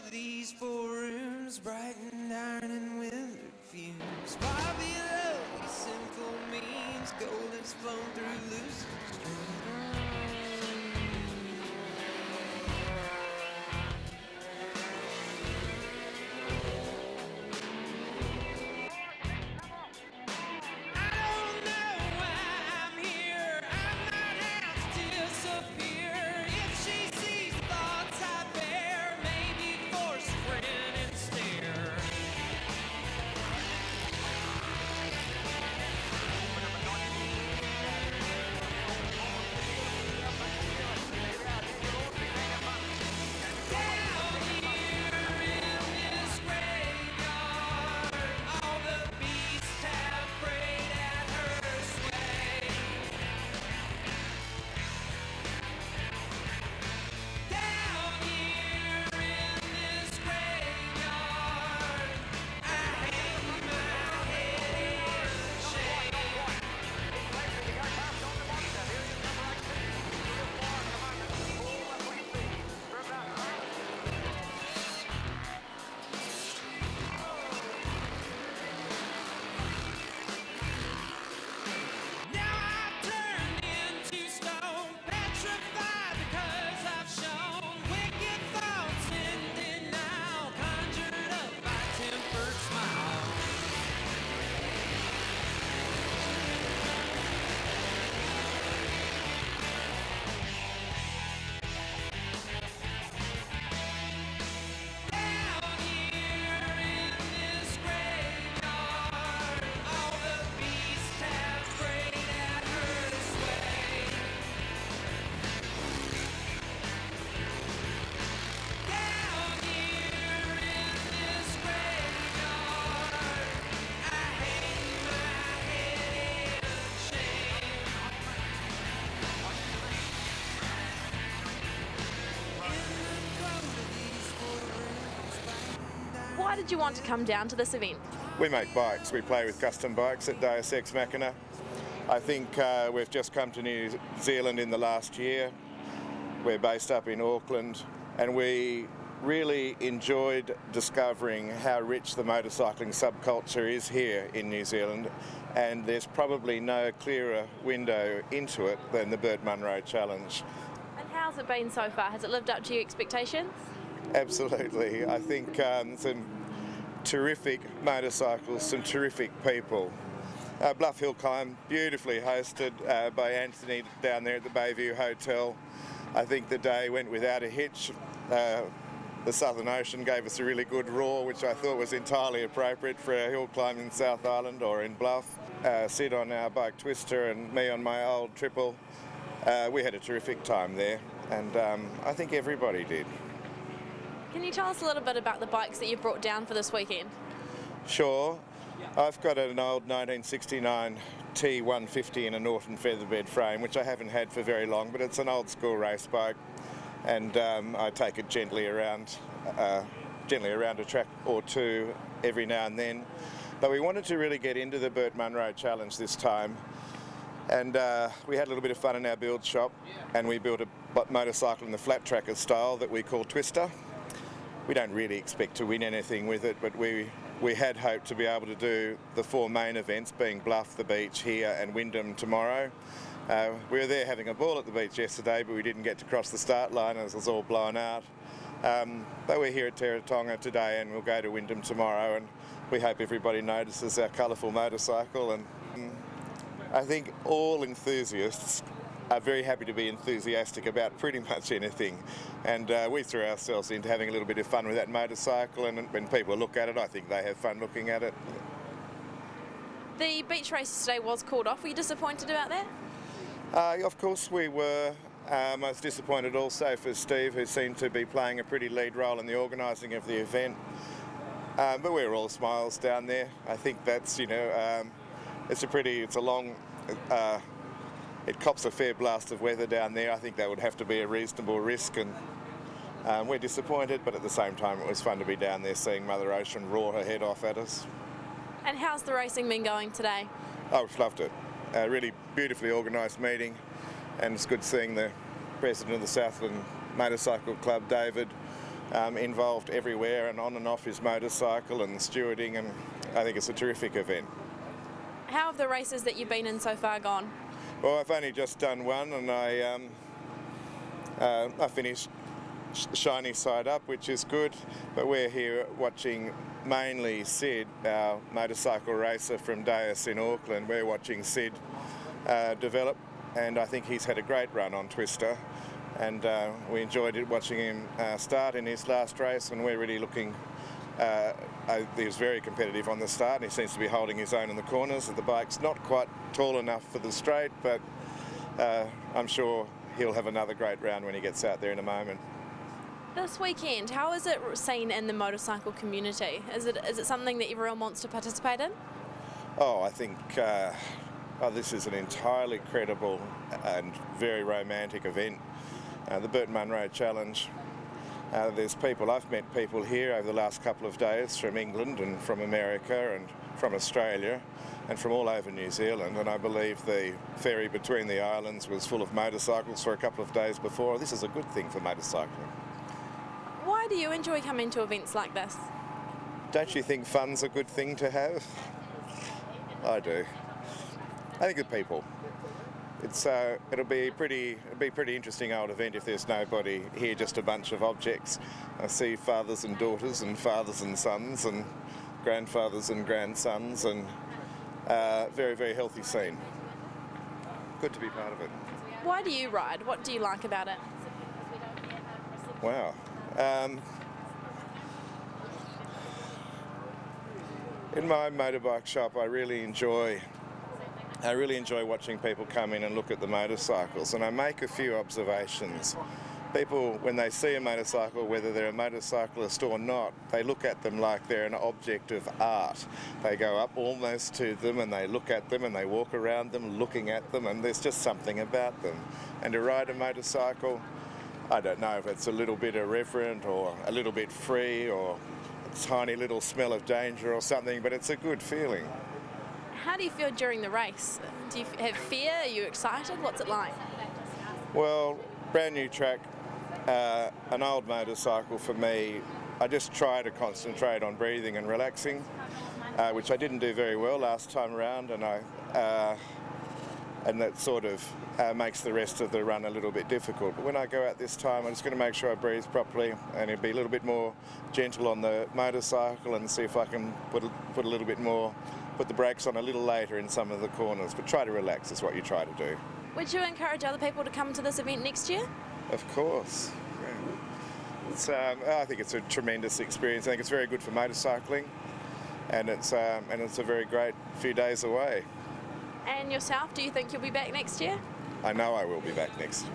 of these 4 rooms, bright and iron and withered fumes. Far below these simple means, gold has flown through lucid streams. Why did you want to come down to this event? We make bikes. We play with custom bikes at Deus Ex Machina. I think we've just come to New Zealand in the last year. We're based up in Auckland, and we really enjoyed discovering how rich the motorcycling subculture is here in New Zealand, and there's probably no clearer window into it than the Burt Munro Challenge. And how's it been so far? Has it lived up to your expectations? Absolutely. I think some terrific motorcycles, some terrific people. Bluff Hill Climb, beautifully hosted by Anthony down there at the Bayview Hotel. I think the day went without a hitch. The Southern Ocean gave us a really good roar, which I thought was entirely appropriate for a hill climb in South Island or in Bluff. Sid on our bike Twister and me on my old triple. We had a terrific time there, and I think everybody did. Can you tell us a little bit about the bikes that you brought down for this weekend? Sure. I've got an old 1969 T150 in a Norton featherbed frame, which I haven't had for very long, but it's an old school race bike, and I take it gently around a track or two every now and then. But we wanted to really get into the Burt Munro Challenge this time, and we had a little bit of fun in our build shop, and we built a motorcycle in the flat tracker style that we call Twister. We don't really expect to win anything with it, but we had hoped to be able to do the 4 main events, being Bluff, the beach here, and Wyndham tomorrow. We were there having a ball at the beach yesterday, but we didn't get to cross the start line as it was all blown out. But we're here at Teretonga today, and we'll go to Wyndham tomorrow, and we hope everybody notices our colourful motorcycle. And I think all enthusiasts are very happy to be enthusiastic about pretty much anything, and we threw ourselves into having a little bit of fun with that motorcycle, and when people look at it, I think they have fun looking at it. The beach race today was called off. Were you disappointed about that? Of course we were. I was disappointed also for Steve, who seemed to be playing a pretty lead role in the organising of the event, but we were all smiles down there. I think that's, it's a long it cops a fair blast of weather down there. I think that would have to be a reasonable risk, and we're disappointed, but at the same time it was fun to be down there seeing Mother Ocean roar her head off at us. And how's the racing been going today? Oh, I've loved it. A really beautifully organised meeting, and it's good seeing the president of the Southland Motorcycle Club, David, involved everywhere and on and off his motorcycle and stewarding, and I think it's a terrific event. How have the races that you've been in so far gone? Well, I've only just done one, and I finished shiny side up, which is good, but we're here watching mainly Sid, our motorcycle racer from Deus in Auckland. We're watching Sid develop, and I think he's had a great run on Twister, and we enjoyed it watching him start in his last race, and we're really looking. He was very competitive on the start, and he seems to be holding his own in the corners. The bike's not quite tall enough for the straight, but I'm sure he'll have another great round when he gets out there in a moment. This weekend, how is it seen in the motorcycle community? Is it something that everyone wants to participate in? Oh, I think this is an entirely credible and very romantic event. The Burt Munro Challenge. I've met people here over the last couple of days from England and from America and from Australia and from all over New Zealand, and I believe the ferry between the islands was full of motorcycles for a couple of days before. This is a good thing for motorcycling. Why do you enjoy coming to events like this? Don't you think fun's a good thing to have? I do. I think the people. It'll be a pretty interesting old event if there's nobody here, just a bunch of objects. I see fathers and daughters and fathers and sons and grandfathers and grandsons, and very, very healthy scene. Good to be part of it. Why do you ride? What do you like about it? Wow. In my motorbike shop, I really enjoy watching people come in and look at the motorcycles, and I make a few observations. People, when they see a motorcycle, whether they're a motorcyclist or not, they look at them like they're an object of art. They go up almost to them and they look at them and they walk around them looking at them, and there's just something about them. And to ride a motorcycle, I don't know if it's a little bit irreverent or a little bit free or a tiny little smell of danger or something, but it's a good feeling. How do you feel during the race? Do you have fear? Are you excited? What's it like? Well, brand new track, an old motorcycle for me. I just try to concentrate on breathing and relaxing, which I didn't do very well last time around, and that sort of makes the rest of the run a little bit difficult. But when I go out this time, I'm just going to make sure I breathe properly and be a little bit more gentle on the motorcycle and see if I can put a little bit more. Put the brakes on a little later in some of the corners, but try to relax is what you try to do. Would you encourage other people to come to this event next year? Of course. Yeah. I think it's a tremendous experience. I think it's very good for motorcycling, and it's a very great few days away. And yourself, do you think you'll be back next year? I know I will be back next year.